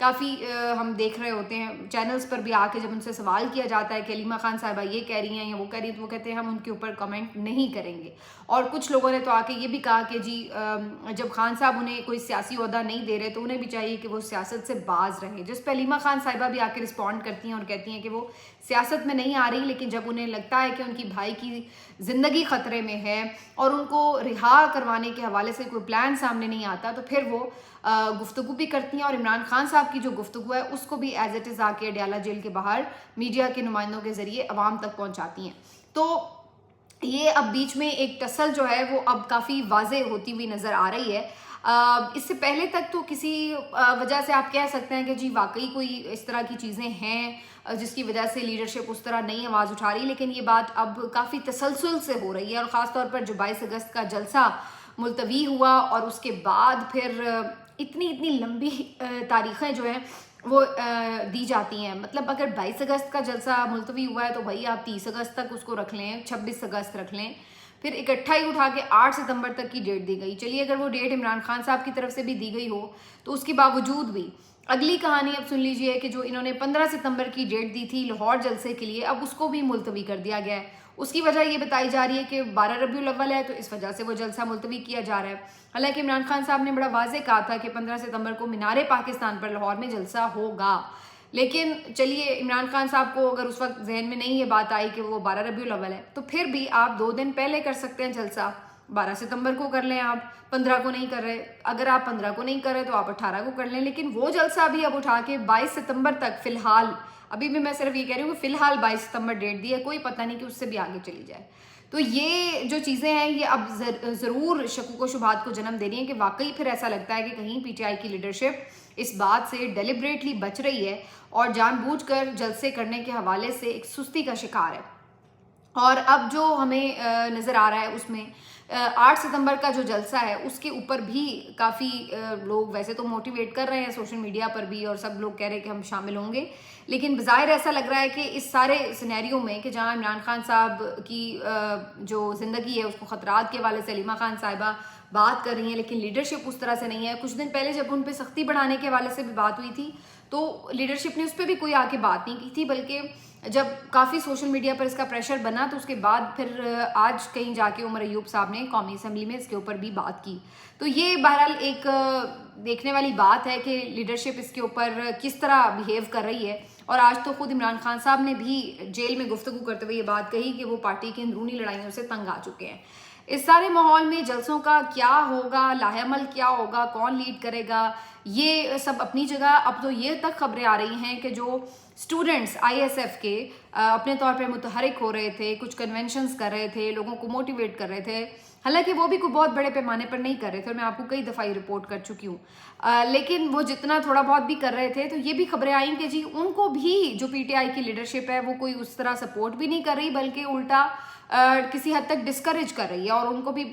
کافی ہم دیکھ رہے ہوتے ہیں چینلز پر بھی آ کے، جب ان سے سوال کیا جاتا ہے کہ علیمہ خان صاحبہ یہ کہہ رہی ہیں یا وہ کہہ رہی ہیں، تو وہ کہتے ہیں ہم ان کے اوپر کمنٹ نہیں کریں گے. اور کچھ لوگوں نے تو آ کے یہ بھی کہا کہ جی جب خان صاحب انہیں کوئی سیاسی عہدہ نہیں دے رہے تو انہیں بھی چاہیے کہ وہ سیاست سے باز رہیں، جس پہ علیمہ خان صاحبہ بھی آ کے رسپونڈ کرتی ہیں اور کہتی ہیں کہ وہ سیاست میں نہیں آ رہی، لیکن جب انہیں لگتا ہے کہ ان کی بھائی کی زندگی خطرے میں ہے اور ان کو رہا کروانے کے حوالے سے کوئی پلان سامنے نہیں آتا، تو پھر وہ گفتگو بھی کرتی ہیں. اور عمران خان صاحب کی جو گفتگو ہے اس کو بھی ایز اٹ از آ کے اڈیالہ جیل کے باہر میڈیا کے نمائندوں کے ذریعے عوام تک پہنچاتی ہیں. تو یہ اب بیچ میں ایک ٹسل جو ہے وہ اب کافی واضح ہوتی ہوئی نظر آ رہی ہے. اس سے پہلے تک تو کسی وجہ سے آپ کہہ سکتے ہیں کہ جی واقعی کوئی اس طرح کی چیزیں ہیں جس کی وجہ سے لیڈرشپ اس طرح نہیں آواز اٹھا رہی، لیکن یہ بات اب کافی تسلسل سے ہو رہی ہے. اور خاص طور پر جو 22 اگست کا جلسہ ملتوی ہوا اور اس کے بعد پھر اتنی لمبی تاریخیں جو ہیں وہ دی جاتی ہیں. مطلب اگر 22 اگست کا جلسہ ملتوی ہوا ہے تو بھائی آپ 30 اگست تک اس کو رکھ لیں، 26 اگست رکھ لیں، پھر اکٹھا ہی اٹھا کے 8 ستمبر تک کی ڈیٹ دی گئی. چلیے اگر وہ ڈیٹ عمران خان صاحب کی طرف سے بھی دی گئی ہو تو اس کے باوجود بھی اگلی کہانی اب سن لیجئے کہ جو انہوں نے 15 ستمبر کی ڈیٹ دی تھی لاہور جلسے کے لیے، اب اس کو بھی ملتوی کر دیا گیا ہے. اس کی وجہ یہ بتائی جا رہی ہے کہ 12 ربیع الاول ہے تو اس وجہ سے وہ جلسہ ملتوی کیا جا رہا ہے. حالانکہ عمران خان صاحب نے بڑا واضح کہا تھا کہ 15 ستمبر کو مینار پاکستان پر لاہور میں جلسہ ہوگا. لیکن چلیے عمران خان صاحب کو اگر اس وقت ذہن میں نہیں یہ بات آئی کہ وہ 12 ربیع الاول ہے تو پھر بھی آپ 2 دن پہلے کر سکتے ہیں جلسہ. 12 ستمبر کو کر لیں، آپ 15 کو نہیں کر رہے. اگر آپ 15 کو نہیں کر رہے تو آپ 18 کو کر لیں. لیکن وہ جلسہ بھی اب اٹھا کے 22 ستمبر تک فی الحال، ابھی بھی میں صرف یہ کہہ رہی ہوں کہ فی الحال 22 ستمبر ڈیٹ دی ہے، کوئی پتہ نہیں کہ اس سے بھی آگے چلی جائے. تو یہ جو چیزیں ہیں یہ اب ضرور شکوک و شبہات کو جنم دے رہی ہیں کہ واقعی پھر ایسا لگتا ہے کہ کہیں پی ٹی آئی کی لیڈرشپ اس بات سے ڈیلیبریٹلی بچ رہی ہے اور جان بوجھ کر جلسے کرنے کے حوالے سے ایک سستی کا شکار ہے. اور اب جو ہمیں نظر آ رہا ہے اس میں 8 ستمبر کا جو جلسہ ہے اس کے اوپر بھی کافی لوگ ویسے تو موٹیویٹ کر رہے ہیں سوشل میڈیا پر بھی، اور سب لوگ کہہ رہے ہیں کہ ہم شامل ہوں گے. لیکن بظاہر ایسا لگ رہا ہے کہ اس سارے سینیریو میں کہ جہاں عمران خان صاحب کی جو زندگی ہے اس کو خطرات کے حوالے سے علیمہ خان صاحبہ بات کر رہی ہیں، لیکن لیڈرشپ اس طرح سے نہیں ہے. کچھ دن پہلے جب ان پہ سختی بڑھانے کے حوالے سے بھی بات ہوئی تھی تو لیڈرشپ نے اس پہ بھی کوئی آ کے بات نہیں کی تھی، بلکہ جب کافی سوشل میڈیا پر اس کا پریشر بنا تو اس کے بعد پھر آج کہیں جا کے عمر ایوب صاحب نے قومی اسمبلی میں اس کے اوپر بھی بات کی. تو یہ بہرحال ایک دیکھنے والی بات ہے کہ لیڈرشپ اس کے اوپر کس طرح بیہیو کر رہی ہے. اور آج تو خود عمران خان صاحب نے بھی جیل میں گفتگو کرتے ہوئے یہ بات کہی کہ وہ پارٹی کی اندرونی لڑائیوں سے تنگ آ چکے ہیں. اس سارے ماحول میں جلسوں کا کیا ہوگا، لاہ عمل کیا ہوگا، کون لیڈ کرے گا، یہ سب اپنی جگہ. اب تو یہ تک خبریں آ رہی ہیں کہ جو اسٹوڈنٹس آئی ایس ایف کے اپنے طور پہ متحرک ہو رہے تھے، کچھ کنونشنز کر رہے تھے، لوگوں کو موٹیویٹ کر رہے تھے، حالانکہ وہ بھی کوئی بہت بڑے پیمانے پر نہیں کر رہے تھے اور میں آپ کو کئی دفعہ یہ رپورٹ کر چکی ہوں، لیکن وہ جتنا تھوڑا بہت بھی کر رہے تھے تو یہ بھی خبریں آئیں کہ جی ان کو بھی جو پی ٹی آئی کی لیڈرشپ ہے وہ کوئی اس طرح سپورٹ بھی نہیں کر رہی، بلکہ الٹا کسی حد تک ڈسکریج کر رہی ہے اور ان کو بھی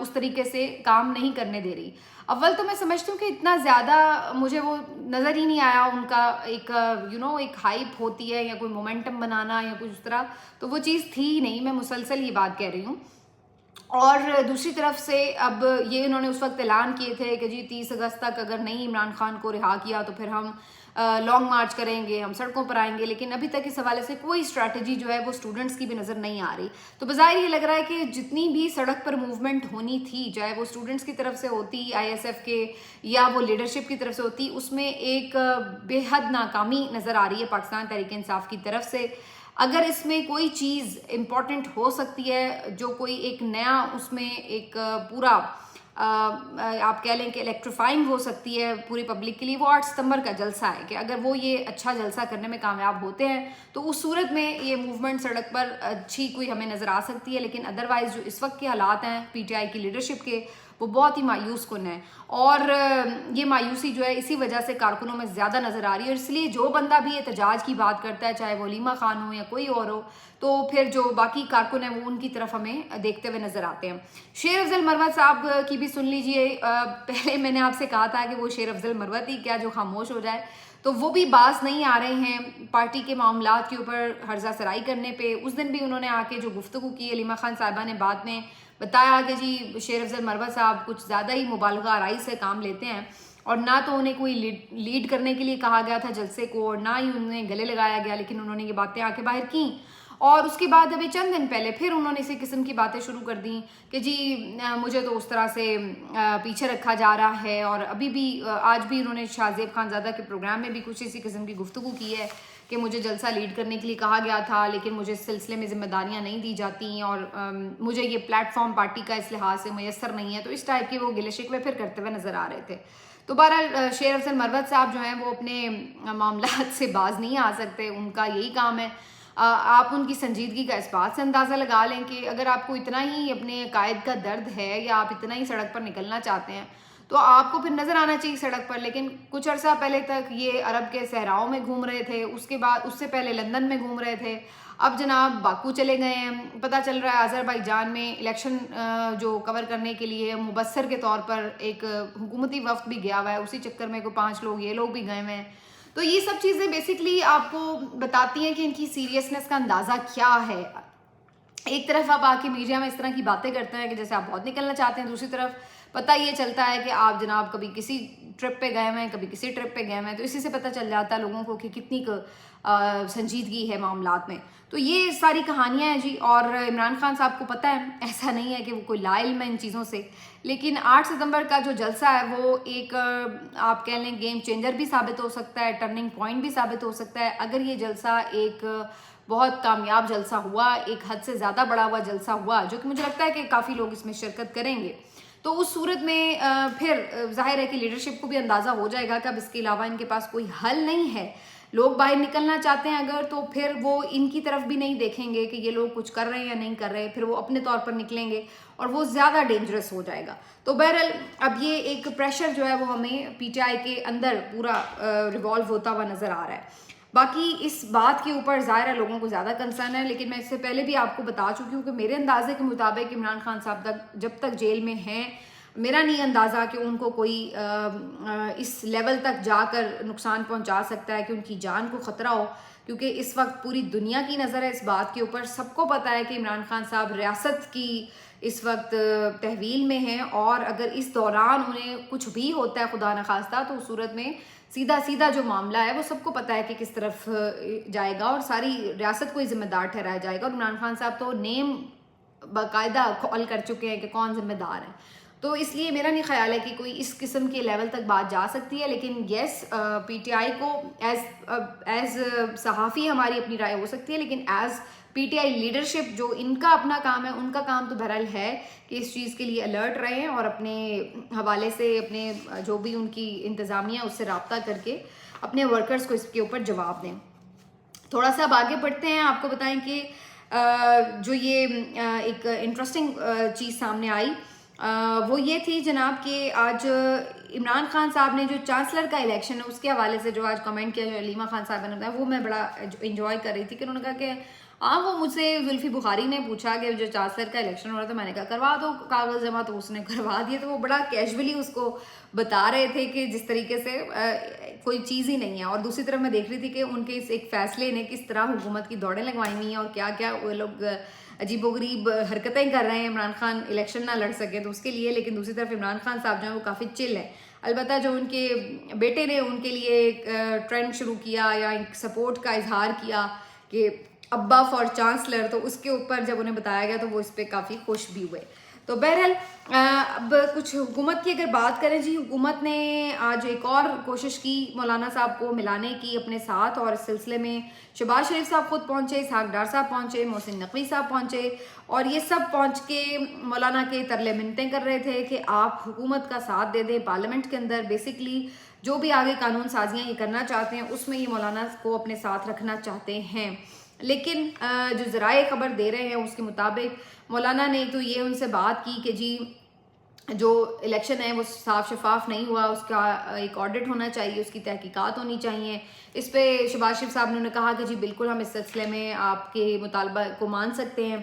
اس طریقے سے کام نہیں کرنے دے رہی. اول تو میں سمجھتی ہوں کہ اتنا زیادہ مجھے وہ نظر ہی نہیں آیا ان کا ایک ایک ہائپ ہوتی ہے یا کوئی مومنٹم بنانا یا کچھ اس طرح، تو وہ چیز تھی ہی نہیں. میں مسلسل یہ بات کہہ رہی ہوں. اور دوسری طرف سے اب یہ انہوں نے اس وقت اعلان کیے تھے کہ جی 30 اگست تک اگر نہیں عمران خان کو رہا کیا تو پھر ہم لانگ مارچ کریں گے، ہم سڑکوں پر آئیں گے، لیکن ابھی تک اس حوالے سے کوئی اسٹریٹجی جو ہے وہ اسٹوڈنٹس کی بھی نظر نہیں آ رہی. تو بظاہر یہ لگ رہا ہے کہ جتنی بھی سڑک پر موومنٹ ہونی تھی، چاہے وہ اسٹوڈنٹس کی طرف سے ہوتی، آئی ایس ایف کے یا وہ لیڈرشپ کی طرف سے ہوتی، اس میں ایک بے حد ناکامی نظر آ رہی ہے پاکستان تحریک انصاف کی طرف سے. اگر اس میں کوئی چیز امپورٹنٹ ہو سکتی ہے، جو کوئی ایک نیا اس میں ایک پورا آپ کہہ لیں کہ الیکٹریفائنگ ہو سکتی ہے پوری پبلک کے لیے، وہ 8 ستمبر کا جلسہ ہے کہ اگر وہ یہ اچھا جلسہ کرنے میں کامیاب ہوتے ہیں تو اس صورت میں یہ موومنٹ سڑک پر اچھی کوئی ہمیں نظر آ سکتی ہے. لیکن ادروائز جو اس وقت کے حالات ہیں پی ٹی آئی کی لیڈرشپ کے، وہ بہت ہی مایوس کن ہے. اور یہ مایوسی جو ہے اسی وجہ سے کارکنوں میں زیادہ نظر آ رہی ہے. اور اس لیے جو بندہ بھی احتجاج کی بات کرتا ہے، چاہے وہ علیمہ خان ہو یا کوئی اور ہو، تو پھر جو باقی کارکن ہیں وہ ان کی طرف ہمیں دیکھتے ہوئے نظر آتے ہیں. شیر افضل مروت صاحب کی بھی سن لیجئے. پہلے میں نے آپ سے کہا تھا کہ وہ شیر افضل مروت ہی کیا جو خاموش ہو جائے، تو وہ بھی باز نہیں آ رہے ہیں پارٹی کے معاملات کے اوپر ہرزہ سرائی کرنے پہ. اس دن بھی انہوں نے آ کے جو گفتگو کی، علیمہ خان صاحبہ نے بعد میں بتایا کہ جی شیر افضل مروت صاحب کچھ زیادہ ہی مبالغہ آرائی سے کام لیتے ہیں اور نہ تو انہیں کوئی لیڈ کرنے کے لیے کہا گیا تھا جلسے کو، اور نہ ہی انہیں گلے لگایا گیا، لیکن انہوں نے یہ باتیں آ کے باہر کیں. اور اس کے بعد ابھی چند دن پہلے پھر انہوں نے اسی قسم کی باتیں شروع کر دیں کہ جی مجھے تو اس طرح سے پیچھے رکھا جا رہا ہے. اور ابھی بھی آج بھی انہوں نے شاہ زیب خانزادہ کے پروگرام میں بھی کچھ اسی قسم کی گفتگو کی ہے کہ مجھے جلسہ لیڈ کرنے کے لیے کہا گیا تھا، لیکن مجھے اس سلسلے میں ذمہ داریاں نہیں دی جاتی، اور مجھے یہ پلیٹ فارم پارٹی کا اس لحاظ سے میسر نہیں ہے. تو اس ٹائپ کے وہ گلے شکوے پھر کرتے ہوئے نظر آ رہے تھے. تو بہرحال شیر افضل مروت صاحب جو ہیں وہ اپنے معاملات سے باز نہیں آ سکتے، ان کا یہی کام ہے. آپ ان کی سنجیدگی کا اس بات سے اندازہ لگا لیں کہ اگر آپ کو اتنا ہی اپنے قائد کا درد ہے یا آپ اتنا ہی سڑک پر نکلنا چاہتے ہیں تو آپ کو پھر نظر آنا چاہیے سڑک پر. لیکن کچھ عرصہ پہلے تک یہ عرب کے صحراؤں میں گھوم رہے تھے، اس کے بعد اس سے پہلے لندن میں گھوم رہے تھے، اب جناب باکو چلے گئے ہیں. پتہ چل رہا ہے آذربائیجان میں الیکشن جو کور کرنے کے لیے مبصر کے طور پر ایک حکومتی وفد بھی گیا ہوا ہے، اسی چکر میں کوئی 5 لوگ یہ لوگ بھی گئے ہوئے ہیں. تو یہ سب چیزیں بیسکلی آپ کو بتاتی ہیں کہ ان کی سیریسنس کا اندازہ کیا ہے. ایک طرف آپ آ کے میڈیا میں اس طرح کی باتیں کرتے ہیں کہ جیسے آپ بہت نکلنا چاہتے ہیں، دوسری طرف پتہ یہ چلتا ہے کہ آپ جناب کبھی کسی ٹرپ پہ گئے ہوئے ہیں، کبھی کسی ٹرپ پہ گئے ہوئے ہیں. تو اسی سے پتہ چل جاتا ہے لوگوں کو کہ کتنی سنجیدگی ہے معاملات میں. تو یہ ساری کہانیاں ہیں جی. اور عمران خان صاحب کو پتہ ہے، ایسا نہیں ہے کہ وہ کوئی لا علم ہے ان چیزوں سے، لیکن 8 ستمبر کا جو جلسہ ہے وہ ایک آپ کہہ لیں گیم چینجر بھی ثابت ہو سکتا ہے، ٹرننگ پوائنٹ بھی ثابت ہو سکتا ہے. اگر یہ جلسہ ایک بہت کامیاب جلسہ ہوا، ایک حد سے زیادہ بڑا ہوا جلسہ ہوا، جو کہ مجھے لگتا ہے کہ کافی لوگ اس میں شرکت کریں گے، تو اس صورت میں پھر ظاہر ہے کہ لیڈرشپ کو بھی اندازہ ہو جائے گا کہ اب اس کے علاوہ ان کے پاس کوئی حل نہیں ہے. لوگ باہر نکلنا چاہتے ہیں اگر، تو پھر وہ ان کی طرف بھی نہیں دیکھیں گے کہ یہ لوگ کچھ کر رہے ہیں یا نہیں کر رہے، پھر وہ اپنے طور پر نکلیں گے اور وہ زیادہ ڈینجرس ہو جائے گا. تو بہرحال اب یہ ایک پریشر جو ہے وہ ہمیں پی ٹی آئی کے اندر پورا ریوالو ہوتا ہوا نظر آ رہا ہے. باقی اس بات کے اوپر ظاہر ہے لوگوں کو زیادہ کنسرن ہے، لیکن میں اس سے پہلے بھی آپ کو بتا چکی ہوں کہ میرے اندازے کے مطابق عمران خان صاحب جب تک جیل میں ہیں، میرا نہیں اندازہ کہ ان کو کوئی اس لیول تک جا کر نقصان پہنچا سکتا ہے کہ ان کی جان کو خطرہ ہو، کیونکہ اس وقت پوری دنیا کی نظر ہے اس بات کے اوپر. سب کو پتہ ہے کہ عمران خان صاحب ریاست کی اس وقت تحویل میں ہیں، اور اگر اس دوران انہیں کچھ بھی ہوتا ہے خدا نخواستہ تو اس صورت میں سیدھا جو معاملہ ہے وہ سب کو پتہ ہے کہ کس طرف جائے گا، اور ساری ریاست کو ہی ذمہ دار ٹھہرایا جائے گا. اور عمران خان صاحب تو نیم باقاعدہ کال کر چکے ہیں کہ کون ذمہ دار ہے. تو اس لیے میرا نہیں خیال ہے کہ کوئی اس قسم کے لیول تک بات جا سکتی ہے. لیکن یس، پی ٹی آئی کو ایز صحافی ہماری اپنی رائے ہو سکتی ہے، لیکن as P T I leadership جو ان کا اپنا کام ہے، ان کا کام تو بہرحال ہے کہ اس چیز کے لیے الرٹ رہیں اور اپنے حوالے سے اپنے جو بھی ان کی انتظامیہ اس سے رابطہ کر کے اپنے ورکرز کو اس کے اوپر جواب دیں. تھوڑا سا اب آگے بڑھتے ہیں. آپ کو بتائیں کہ جو یہ ایک انٹرسٹنگ چیز سامنے آئی وہ یہ تھی جناب کہ آج عمران خان صاحب نے جو چانسلر کا الیکشن ہے اس کے حوالے سے جو آج کمنٹ کیا جو علیمہ خان صاحب نے بتایا، وہ میں بڑا انجوائے کر رہی تھی کہ انہوں نے کہا کہ وہ مجھ سے زلفی بخاری نے پوچھا کہ جو چانسلر کا الیکشن ہو رہا تھا، میں نے کہا کروا دو کاغذ جمع، تو اس نے کروا دیے. تو وہ بڑا کیجولی اس کو بتا رہے تھے کہ جس طریقے سے کوئی چیز ہی نہیں ہے. اور دوسری طرف میں دیکھ رہی تھی کہ ان کے اس ایک فیصلے نے کس طرح حکومت کی دوڑیں لگوائی ہوئی ہیں اور کیا کیا وہ لوگ عجیب و غریب حرکتیں کر رہے ہیں عمران خان الیکشن نہ لڑ سکے تو اس کے لیے. لیکن دوسری طرف عمران خان صاحب جو ہیں وہ کافی چل ہیں. البتہ جو ان کے بیٹے نے ان کے لیے ایک ٹرینڈ شروع کیا یا ایک سپورٹ کا اظہار کیا کہ ابا فار چانسلر، تو اس کے اوپر جب انہیں بتایا گیا تو وہ اس پہ کافی خوش بھی ہوئے. تو بہرحال اب کچھ حکومت کی اگر بات کریں جی، حکومت نے آج ایک اور کوشش کی مولانا صاحب کو ملانے کی اپنے ساتھ، اور اس سلسلے میں شہباز شریف صاحب خود پہنچے، اسحاق ڈار صاحب پہنچے، محسن نقوی صاحب پہنچے، اور یہ سب پہنچ کے مولانا کے ترلے منتیں کر رہے تھے کہ آپ حکومت کا ساتھ دے دیں پارلیمنٹ کے اندر. بیسکلی جو بھی آگے قانون سازیاں یہ کرنا چاہتے ہیں اس میں یہ مولانا کو اپنے ساتھ رکھنا چاہتے ہیں. لیکن جو ذرائع خبر دے رہے ہیں اس کے مطابق مولانا نے تو یہ ان سے بات کی کہ جی جو الیکشن ہے وہ صاف شفاف نہیں ہوا، اس کا ایک آڈٹ ہونا چاہیے، اس کی تحقیقات ہونی چاہیے. اس پہ شہباز شریف صاحب نے کہا کہ جی بالکل ہم اس سلسلے میں آپ کے مطالبہ کو مان سکتے ہیں.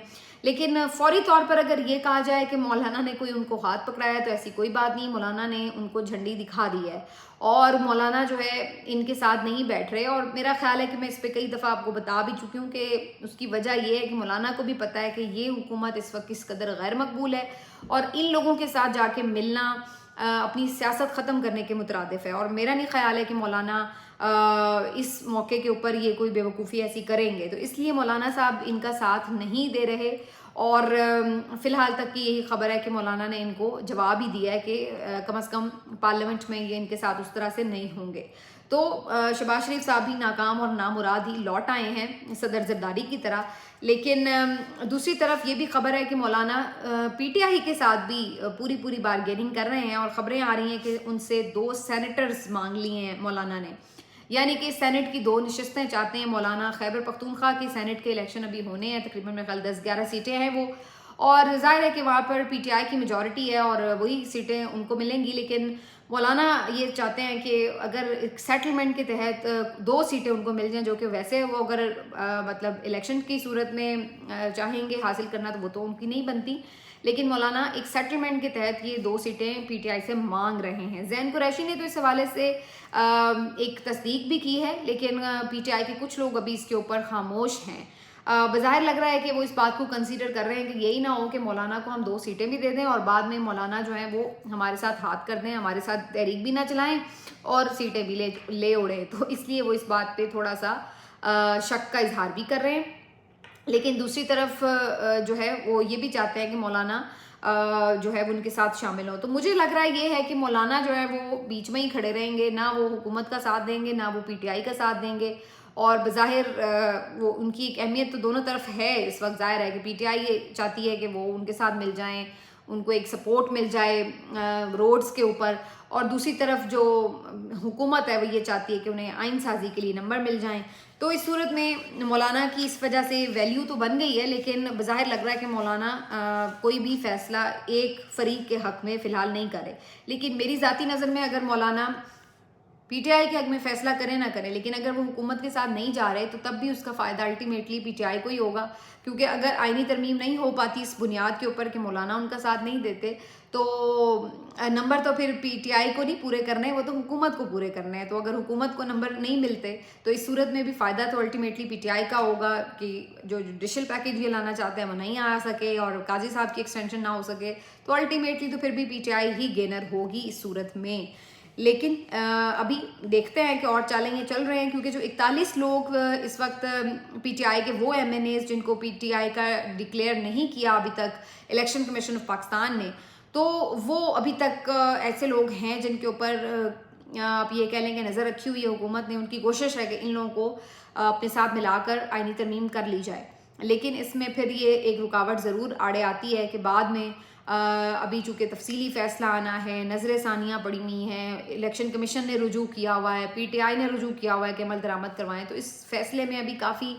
لیکن فوری طور پر اگر یہ کہا جائے کہ مولانا نے کوئی ان کو ہاتھ پکڑایا ہے تو ایسی کوئی بات نہیں. مولانا نے ان کو جھنڈی دکھا دی ہے اور مولانا جو ہے ان کے ساتھ نہیں بیٹھ رہے. اور میرا خیال ہے کہ میں اس پہ کئی دفعہ آپ کو بتا بھی چکی ہوں کہ اس کی وجہ یہ ہے کہ مولانا کو بھی پتہ ہے کہ یہ حکومت اس وقت کس قدر غیر مقبول ہے، اور ان لوگوں کے ساتھ جا کے ملنا اپنی سیاست ختم کرنے کے مترادف ہے، اور میرا نہیں خیال ہے کہ مولانا اس موقع کے اوپر یہ کوئی بیوقوفی ایسی کریں گے، تو اس لیے مولانا صاحب ان کا ساتھ نہیں دے رہے، اور فی الحال تک کی یہی خبر ہے کہ مولانا نے ان کو جواب ہی دیا ہے کہ کم از کم پارلیمنٹ میں یہ ان کے ساتھ اس طرح سے نہیں ہوں گے۔ تو شہباز شریف صاحب بھی ناکام اور نامراد ہی لوٹ آئے ہیں صدر زرداری کی طرح، لیکن دوسری طرف یہ بھی خبر ہے کہ مولانا پی ٹی آئی کے ساتھ بھی پوری بارگیننگ کر رہے ہیں، اور خبریں آ رہی ہیں کہ ان سے 2 سینیٹرز مانگ لیے ہیں مولانا نے، یعنی کہ سینٹ کی 2 نشستیں چاہتے ہیں مولانا۔ خیبر پختونخوا کی سینٹ کے الیکشن ابھی ہونے ہیں، تقریباً میرے خیال 10-11 سیٹیں ہیں وہ، اور ظاہر ہے کہ وہاں پر پی ٹی آئی کی میجورٹی ہے اور وہی سیٹیں ان کو ملیں گی، لیکن مولانا یہ چاہتے ہیں کہ اگر سیٹلمنٹ کے تحت 2 سیٹیں ان کو مل جائیں، جو کہ ویسے وہ اگر مطلب الیکشن کی صورت میں چاہیں گے حاصل کرنا تو وہ تو ان کی نہیں بنتی، لیکن مولانا ایک سیٹلمنٹ کے تحت یہ 2 سیٹیں پی ٹی آئی سے مانگ رہے ہیں۔ زین قریشی نے تو اس حوالے سے ایک تصدیق بھی کی ہے، لیکن پی ٹی آئی کے کچھ لوگ ابھی اس کے اوپر خاموش ہیں۔ بظاہر لگ رہا ہے کہ وہ اس بات کو کنسیڈر کر رہے ہیں کہ یہی نہ ہو کہ مولانا کو ہم 2 سیٹیں بھی دے دیں اور بعد میں مولانا جو ہیں وہ ہمارے ساتھ ہاتھ کر دیں، ہمارے ساتھ تحریک بھی نہ چلائیں اور سیٹیں بھی لے اڑیں، تو اس لیے وہ اس بات پہ تھوڑا سا شک کا اظہار بھی کر رہے ہیں۔ لیکن دوسری طرف جو ہے وہ یہ بھی چاہتے ہیں کہ مولانا جو ہے وہ ان کے ساتھ شامل ہو، تو مجھے لگ رہا ہے یہ ہے کہ مولانا جو ہے وہ بیچ میں ہی کھڑے رہیں گے، نہ وہ حکومت کا ساتھ دیں گے نہ وہ پی ٹی آئی کا ساتھ دیں گے، اور بظاہر وہ ان کی ایک اہمیت تو دونوں طرف ہے اس وقت، ظاہر ہے کہ پی ٹی آئی یہ چاہتی ہے کہ وہ ان کے ساتھ مل جائیں، ان کو ایک سپورٹ مل جائے روڈز کے اوپر، اور دوسری طرف جو حکومت ہے وہ یہ چاہتی ہے کہ انہیں آئین سازی کے لیے نمبر مل جائیں۔ تو اس صورت میں مولانا کی اس وجہ سے ویلیو تو بن گئی ہے، لیکن بظاہر لگ رہا ہے کہ مولانا کوئی بھی فیصلہ ایک فریق کے حق میں فی الحال نہیں کرے، لیکن میری ذاتی نظر میں اگر مولانا پی ٹی آئی کے حق میں فیصلہ کرے نہ کرے، لیکن اگر وہ حکومت کے ساتھ نہیں جا رہے تو تب بھی اس کا فائدہ الٹیمیٹلی پی ٹی آئی کو ہی ہوگا، کیونکہ اگر آئینی ترمیم نہیں ہو پاتی اس بنیاد کے اوپر کہ مولانا ان کا ساتھ نہیں دیتے، تو نمبر تو پھر پی ٹی آئی کو نہیں پورے کرنے، وہ تو حکومت کو پورے کرنے ہیں، تو اگر حکومت کو نمبر نہیں ملتے تو اس صورت میں بھی فائدہ تو الٹیمیٹلی پی ٹی آئی کا ہوگا کہ جو جوڈیشل پیکیج یہ لانا چاہتے ہیں وہ نہیں آ سکے اور قاضی صاحب کی ایکسٹینشن نہ ہو سکے، تو الٹیمیٹلی تو پھر بھی P T I he gainer ہوگی اس صورت میں۔ لیکن ابھی دیکھتے ہیں کہ اور چالیں یہ چل رہے ہیں، کیونکہ جو 41 لوگ اس وقت پی ٹی آئی کے وہ ایم این ایز جن کو پی ٹی آئی کا ڈکلیئر نہیں کیا ابھی تک الیکشن کمیشن آف پاکستان نے، تو وہ ابھی تک ایسے لوگ ہیں جن کے اوپر آپ یہ کہہ لیں کہ نظر رکھی ہوئی ہے حکومت نے، ان کی کوشش ہے کہ ان لوگوں کو اپنے ساتھ ملا کر آئینی ترمیم کر لی جائے، لیکن اس میں پھر یہ ایک رکاوٹ ضرور آڑے آتی ہے کہ بعد میں ابھی چونکہ تفصیلی فیصلہ آنا ہے، نظر ثانیہ پڑی ہوئی ہیں، الیکشن کمیشن نے رجوع کیا ہوا ہے، پی ٹی آئی نے رجوع کیا ہوا ہے کہ عمل درآمد کروائیں، تو اس فیصلے میں ابھی کافی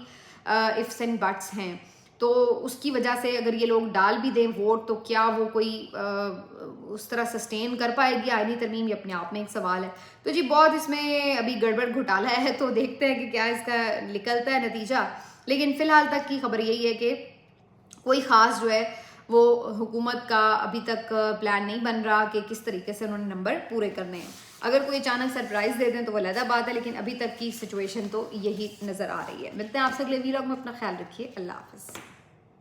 ifs اینڈ بٹس ہیں، تو اس کی وجہ سے اگر یہ لوگ ڈال بھی دیں ووٹ تو کیا وہ کوئی اس طرح سسٹین کر پائے گی آئینی ترمیم، یہ اپنے آپ میں ایک سوال ہے۔ تو جی بہت اس میں ابھی گڑبڑ گھوٹالا ہے، تو دیکھتے ہیں کہ کیا اس کا نکلتا ہے نتیجہ، لیکن فی الحال تک کی خبر یہی ہے کہ کوئی خاص جو ہے وہ حکومت کا ابھی تک پلان نہیں بن رہا کہ کس طریقے سے انہوں نے نمبر پورے کرنے ہیں۔ اگر کوئی اچانک سرپرائز دے دیں تو وہ علیحدہ بات ہے، لیکن ابھی تک کی سچویشن تو یہی نظر آ رہی ہے۔ ملتے ہیں آپ سے اگلے ویلاگ میں، اپنا خیال رکھیے، اللہ حافظ۔